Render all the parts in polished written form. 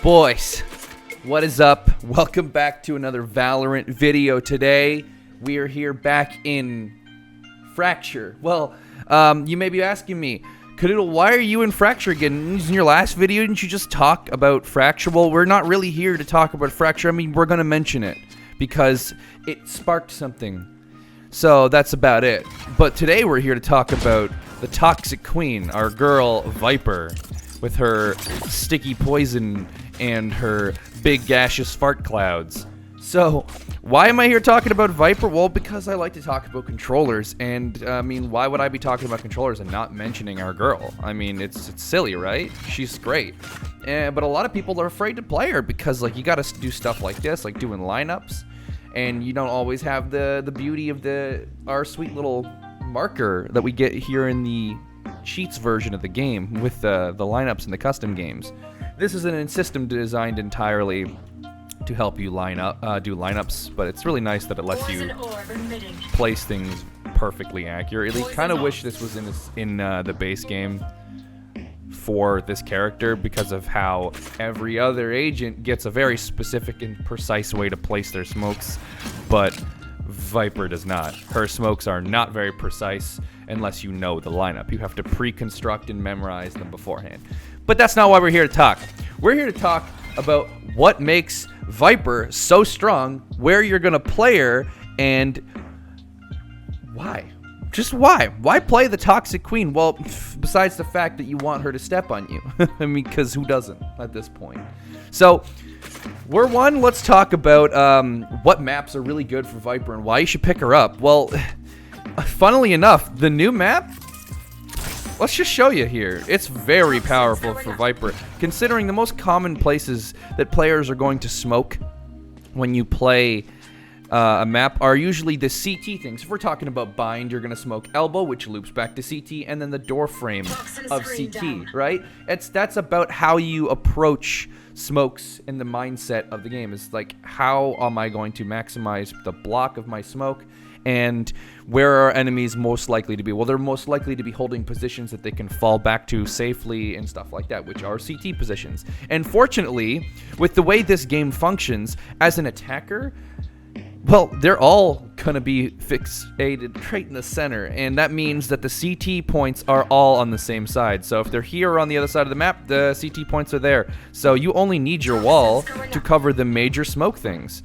Boys, what is up? Welcome back to another Valorant video. Today, we are here back in Fracture. Well, you may be asking me, Kanoodle, why are you in Fracture again? In your last video, didn't you just talk about Fracture? Well, we're not really here to talk about Fracture. I mean, we're going to mention it because it sparked something. So that's about it. But today, we're here to talk about the Toxic Queen, our girl, VIPER, with her sticky poison and her big gaseous fart clouds. So, why am I here talking about VIPER? Well, because I like to talk about controllers, and I mean, why would I be talking about controllers and not mentioning our girl? I mean, it's silly, right? She's great. But a lot of people are afraid to play her because, like, you gotta do stuff like this, like doing lineups, and you don't always have the beauty of our sweet little marker that we get here in the cheats version of the game with the lineups and the custom games. This is a system designed entirely to help you do lineups, but it's really nice that it lets you place things perfectly accurately. Kind of wish this was in the base game for this character because of how every other agent gets a very specific and precise way to place their smokes, but VIPER does not. Her smokes are not very precise unless you know the lineup. You have to pre-construct and memorize them beforehand. But that's not why we're here to talk. We're here to talk about what makes VIPER so strong, where you're going to play her, and why. Just why? Why play the Toxic Queen? Well, besides the fact that you want her to step on you. I mean, because who doesn't at this point? So, let's talk about what maps are really good for VIPER and why you should pick her up. Well, funnily enough, the new map, let's just show you here. It's very powerful for VIPER, considering the most common places that players are going to smoke when you play a map are usually the CT things. If we're talking about bind, you're going to smoke elbow, which loops back to CT, and then the door frame of CT, right? That's about how you approach smokes in the mindset of the game. It's like, how am I going to maximize the block of my smoke, and where are enemies most likely to be? Well, they're most likely to be holding positions that they can fall back to safely and stuff like that, which are CT positions. And fortunately, with the way this game functions, as an attacker, well, they're all going to be fixated right in the center, and that means that the CT points are all on the same side. So if they're here or on the other side of the map, the CT points are there. So you only need your wall to cover the major smoke things.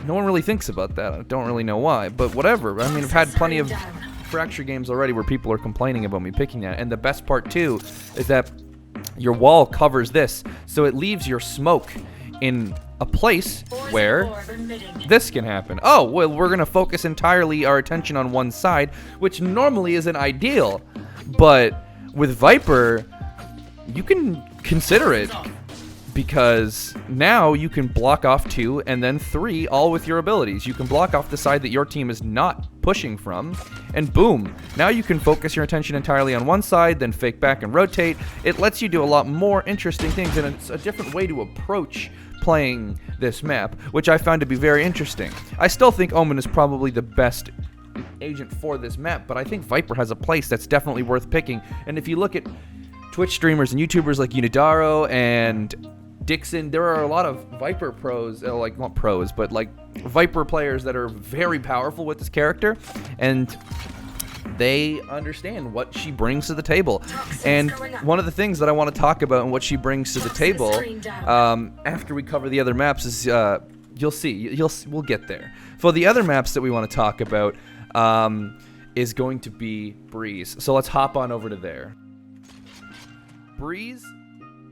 No one really thinks about that. I don't really know why, but whatever. I mean, I've had plenty of Fracture games already where people are complaining about me picking that, and the best part, too, is that your wall covers this, so it leaves your smoke in a place where this can happen. Oh, well, we're going to focus entirely our attention on one side, which normally isn't ideal. But with VIPER, you can consider it because now you can block off 2 and then 3 all with your abilities. You can block off the side that your team is not pushing from, and boom, now you can focus your attention entirely on one side, then fake back and rotate. It lets you do a lot more interesting things, and it's a different way to approach playing this map, which I found to be very interesting. I still think Omen is probably the best agent for this map, but I think VIPER has a place that's definitely worth picking. And if you look at Twitch streamers and YouTubers like Unidaro and Dixon, there are a lot of VIPER pros, like not pros, but like VIPER players that are very powerful with this character, and they understand what she brings to the table. And one of the things that I want to talk about and what she brings to the table after we cover the other maps is you'll see, we'll get there. For the other maps that we want to talk about is going to be Breeze. So let's hop on over to there. Breeze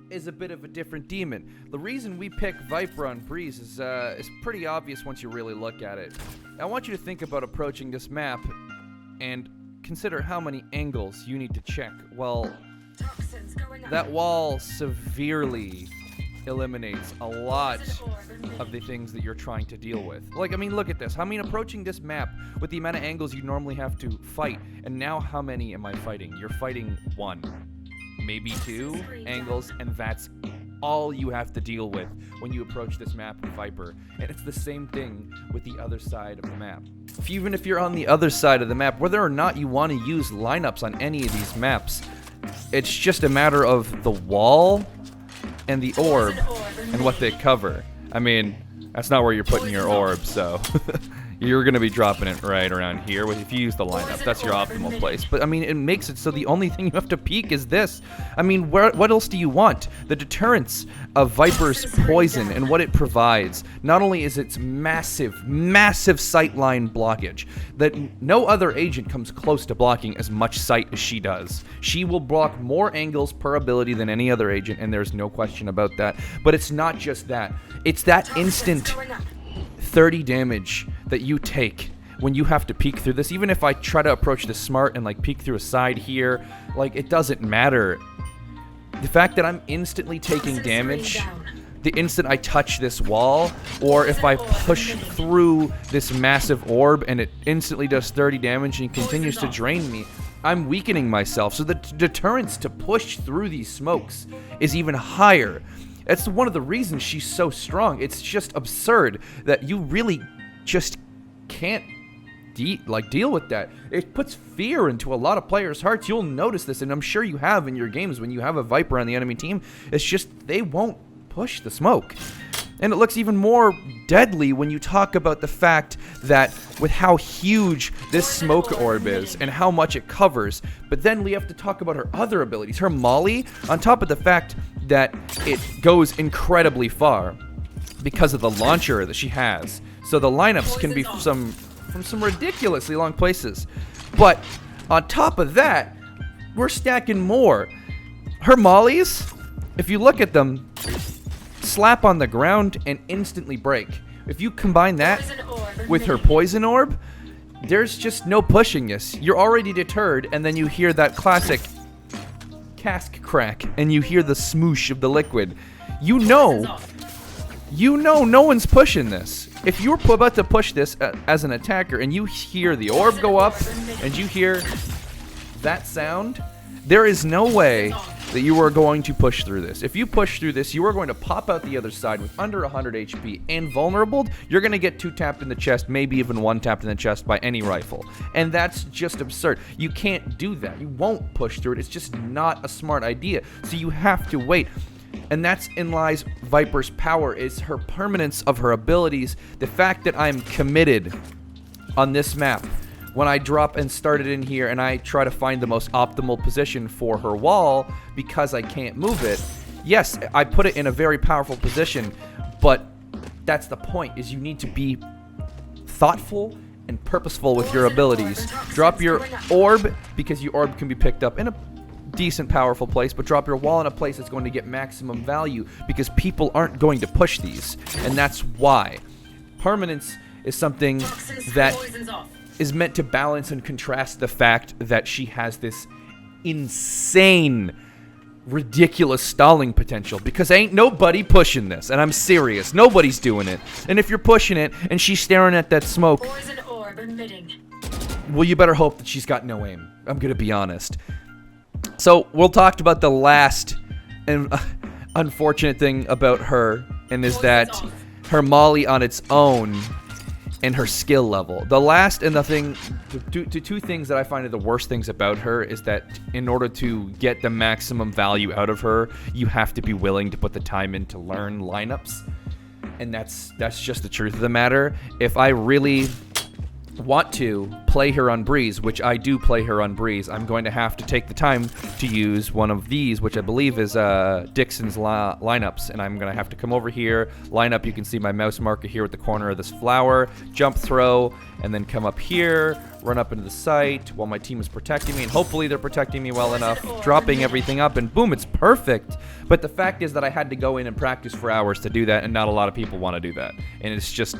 is a bit of a different demon. The reason we pick VIPER on Breeze is pretty obvious once you really look at it. I want you to think about approaching this map and consider how many angles you need to check. Well, that wall severely eliminates a lot of the things that you're trying to deal with. Like, I mean, look at this. I mean, approaching this map with the amount of angles you normally have to fight, and now how many am I fighting? You're fighting 1, maybe 2 angles, and that's all you have to deal with when you approach this map with VIPER. And it's the same thing with the other side of the map. Even if you're on the other side of the map, whether or not you want to use lineups on any of these maps, it's just a matter of the wall and the orb and what they cover. I mean, that's not where you're putting your orb, so you're going to be dropping it right around here if you use the lineup. That's your optimal place. But, I mean, it makes it so the only thing you have to peek is this. I mean, what else do you want? The deterrence of Viper's poison and what it provides. Not only is its massive, massive sightline blockage that no other agent comes close to blocking as much sight as she does. She will block more angles per ability than any other agent, and there's no question about that. But it's not just that. It's that instant 30 damage that you take when you have to peek through this. Even if I try to approach this smart and like peek through a side here, like it doesn't matter. The fact that I'm instantly taking damage the instant I touch this wall, or if I push through this massive orb and it instantly does 30 damage and continues to drain me, I'm weakening myself. So the deterrence to push through these smokes is even higher. That's one of the reasons she's so strong. It's just absurd that you really just can't deal with that. It puts fear into a lot of players' hearts. You'll notice this, and I'm sure you have in your games when you have a Viper on the enemy team. It's just they won't push the smoke. And it looks even more deadly when you talk about the fact that with how huge this smoke orb is and how much it covers. But then we have to talk about her other abilities. Her Molly, on top of the fact that it goes incredibly far because of the launcher that she has. So the lineups can be from some ridiculously long places. But on top of that, we're stacking more. Her Mollies, if you look at them, slap on the ground and instantly break. If you combine that with her poison orb, there's just no pushing this. You're already deterred, and then you hear that classic cask crack, and you hear the smoosh of the liquid. You know no one's pushing this. If you're about to push this as an attacker and you hear the orb go up and you hear that sound, there is no way that you are going to push through this. If you push through this, you are going to pop out the other side with under 100 HP and vulnerable. You're going to get 2 tapped in the chest, maybe even 1 tapped in the chest by any rifle. And that's just absurd. You can't do that. You won't push through it. It's just not a smart idea. So you have to wait. And that's in lies Viper's power, is her permanence of her abilities. The fact that I'm committed on this map. When I drop and start it in here and I try to find the most optimal position for her wall because I can't move it, yes, I put it in a very powerful position, but that's the point, is you need to be thoughtful and purposeful with your abilities. Drop your orb, because your orb can be picked up in a decent powerful place, but drop your wall in a place that's going to get maximum value, because people aren't going to push these, and that's why. Permanence is something that is meant to balance and contrast the fact that she has this insane, ridiculous stalling potential, because ain't nobody pushing this, and I'm serious, nobody's doing it. And if you're pushing it and she's staring at that smoke, well, you better hope that she's got no aim. I'm gonna be honest. So we'll talk about the last and unfortunate thing about her, and is that her Molly on its own and her skill level. The last and the thing, two things that I find are the worst things about her, is that in order to get the maximum value out of her, you have to be willing to put the time in to learn lineups. And that's just the truth of the matter. If I really want to play her on Breeze, which I do play her on Breeze, I'm going to have to take the time to use one of these, which I believe is Dixon's lineups, and I'm going to have to come over here, line up. You can see my mouse marker here at the corner of this flower, jump throw, and then come up here, run up into the site while my team is protecting me, and hopefully they're protecting me well enough, dropping everything up, and boom, it's perfect. But the fact is that I had to go in and practice for hours to do that, and not a lot of people want to do that, and it's just...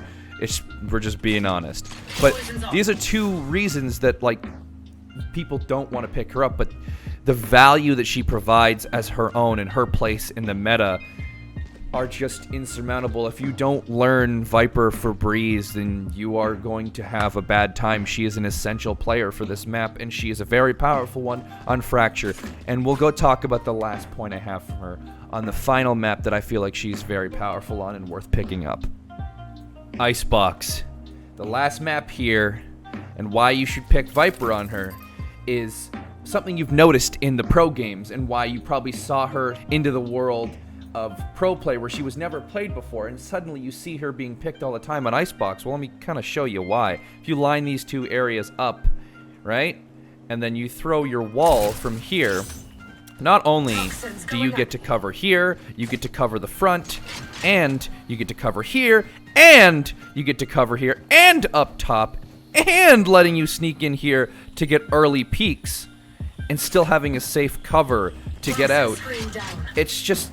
we're just being honest. But these are 2 reasons that, like, people don't want to pick her up, but the value that she provides as her own and her place in the meta are just insurmountable. If you don't learn Viper for Breeze, then you are going to have a bad time. She is an essential player for this map, and she is a very powerful one on Fracture. And we'll go talk about the last point I have from her on the final map that I feel like she's very powerful on and worth picking up. Icebox. The last map here, and why you should pick Viper on her, is something you've noticed in the pro games, and why you probably saw her into the world of pro play where she was never played before, and suddenly you see her being picked all the time on Icebox. Well, let me kind of show you why. If you line these two areas up, right, and then you throw your wall from here, not only do you get to cover here, you get to cover the front, and you get to cover here, and you get to cover here, and up top, and letting you sneak in here to get early peeks, and still having a safe cover to get out. It's just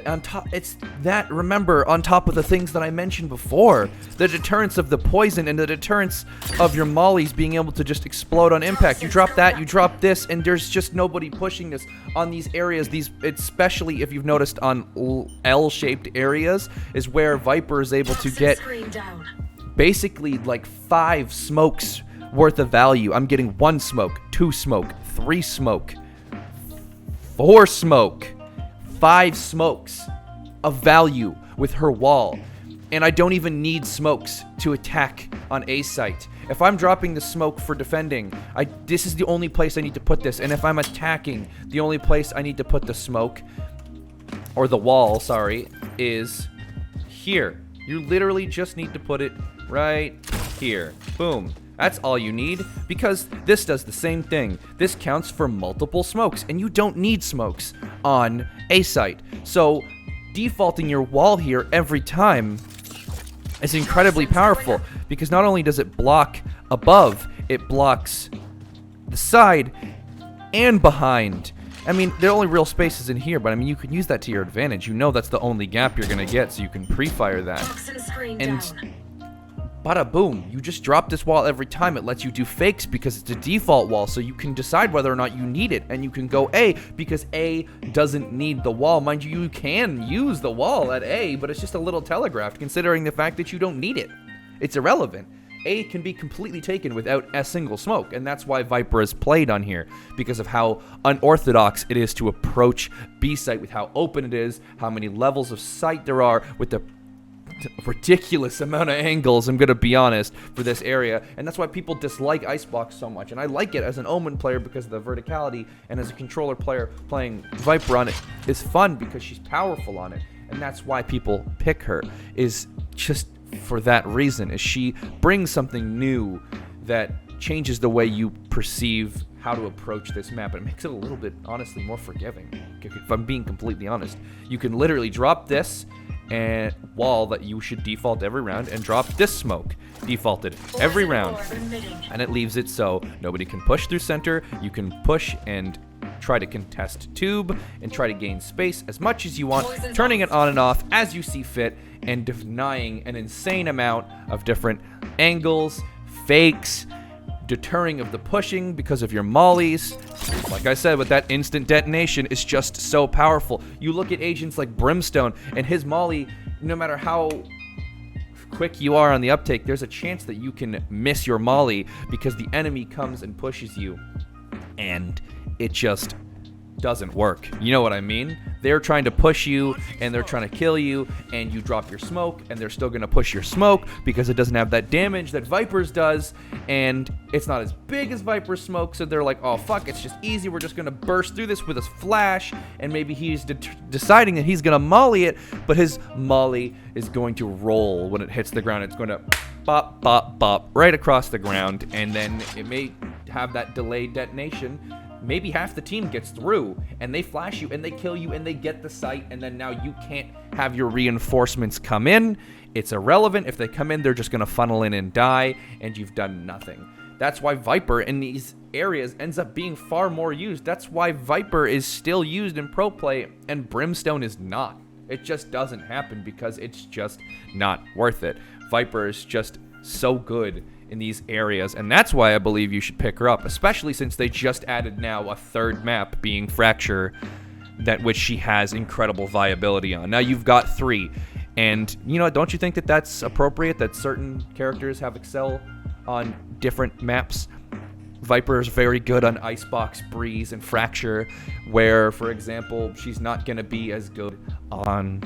on top. It's that, remember, on top of the things that I mentioned before, the deterrence of the poison and the deterrence of your mollies being able to just explode on impact. You drop that, you drop this, and there's just nobody pushing this on these areas. These, especially if you've noticed on L-shaped areas, is where VIPER is able to get basically like 5 smokes worth of value. I'm getting 1 smoke, 2 smoke, 3 smoke, 4 smoke, 5 smokes of value with her wall. And I don't even need smokes to attack on A site. If I'm dropping the smoke for defending, this is the only place I need to put this. And if I'm attacking, the only place I need to put the smoke, or the wall, sorry, is here. You literally just need to put it right here. Boom. That's all you need, because this does the same thing. This counts for multiple smokes, and you don't need smokes on A site. So defaulting your wall here every time is incredibly powerful, because not only does it block above, it blocks the side and behind. I mean, the only real space is in here, but I mean, you can use that to your advantage. You know that's the only gap you're gonna get, so you can pre-fire that. And bada boom, you just drop this wall every time. It lets you do fakes because it's a default wall, so you can decide whether or not you need it, and you can go A because A doesn't need the wall. Mind you, you can use the wall at A, but it's just a little telegraphed considering the fact that you don't need it. It's irrelevant. A can be completely taken without a single smoke, and that's why VIPER is played on here, because of how unorthodox it is to approach B site, with how open it is, how many levels of sight there are, with the ridiculous amount of angles, I'm gonna be honest, for this area. And that's why people dislike Icebox so much, and I like it as an Omen player because of the verticality, and as a controller player playing VIPER on it is fun because she's powerful on it, and that's why people pick her, is just for that reason, is she brings something new that changes the way you perceive how to approach this map. It makes it a little bit, honestly, more forgiving, if I'm being completely honest. You can literally drop this and wall that you should default every round, and drop this smoke defaulted every round, and it leaves it so nobody can push through center. You can push and try to contest tube and try to gain space as much as you want, turning it on and off as you see fit, and denying an insane amount of different angles, fakes, deterring of the pushing because of your mollies. Like I said, with that instant detonation, is just so powerful. You look at agents like Brimstone, and his molly, no matter how quick you are on the uptake, there's a chance that you can miss your molly because the enemy comes and pushes you, and it just doesn't work. You know what I mean? They're trying to push you, and they're trying to kill you, and you drop your smoke, and they're still gonna push your smoke because it doesn't have that damage that VIPER's does, and it's not as big as VIPER's smoke, so they're like, oh fuck, it's just easy, we're just gonna burst through this with a flash, and maybe he's deciding that he's gonna molly it, but his molly is going to roll when it hits the ground. It's going to bop, bop, bop right across the ground, and then it may have that delayed detonation. Maybe half the team gets through, and they flash you, and they kill you, and they get the site, and then now you can't have your reinforcements come in. It's irrelevant. If they come in, they're just going to funnel in and die, and you've done nothing. That's why VIPER in these areas ends up being far more used. That's why VIPER is still used in pro play, and Brimstone is not. It just doesn't happen because it's just not worth it. VIPER is just so good in these areas, and that's why I believe you should pick her up, especially since they just added now a third map, being Fracture, that which she has incredible viability on. Now you've got 3, and you know, don't you think that that's appropriate that certain characters have excel on different maps? VIPER is very good on Icebox, Breeze, and Fracture, where, for example, she's not going to be as good on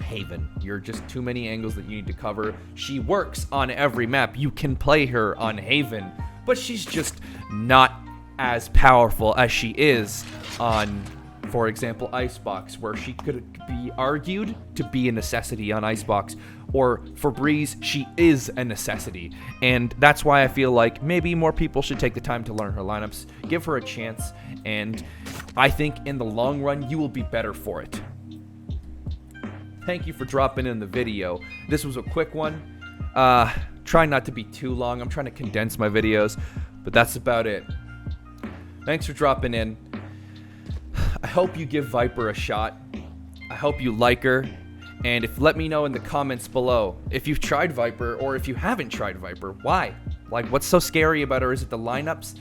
Haven. You're just too many angles that you need to cover. She works on every map. You can play her on Haven, but she's just not as powerful as she is on For example, Icebox, where she could be argued to be a necessity on Icebox, or for Breeze, she is a necessity. And that's why I feel like maybe more people should take the time to learn her lineups, give her a chance, and I think in the long run, you will be better for it. Thank you for dropping in the video. This was a quick one. Try not to be too long. I'm trying to condense my videos, but that's about it. Thanks for dropping in. I hope you give VIPER a shot. I hope you like her. And let me know in the comments below if you've tried VIPER, or if you haven't tried VIPER, why? Like, what's so scary about her? Is it the lineups?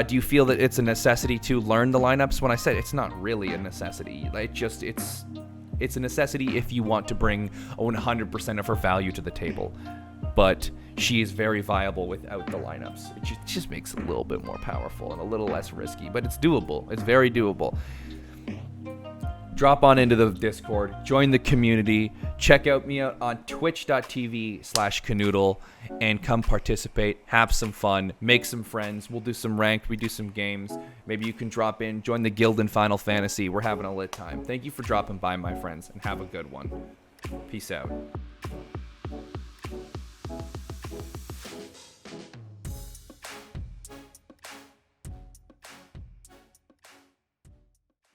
Do you feel that it's a necessity to learn the lineups? When I said it's not really a necessity. It's a necessity if you want to bring 100% of her value to the table. But she is very viable without the lineups. It just makes it a little bit more powerful and a little less risky, but it's doable. It's very doable. Drop on into the Discord, join the community, check out me out on twitch.tv/Kanoodle, and come participate, have some fun, make some friends. We'll do some ranked, we do some games. Maybe you can drop in, join the guild in Final Fantasy. We're having a lit time. Thank you for dropping by, my friends, and have a good one. Peace out.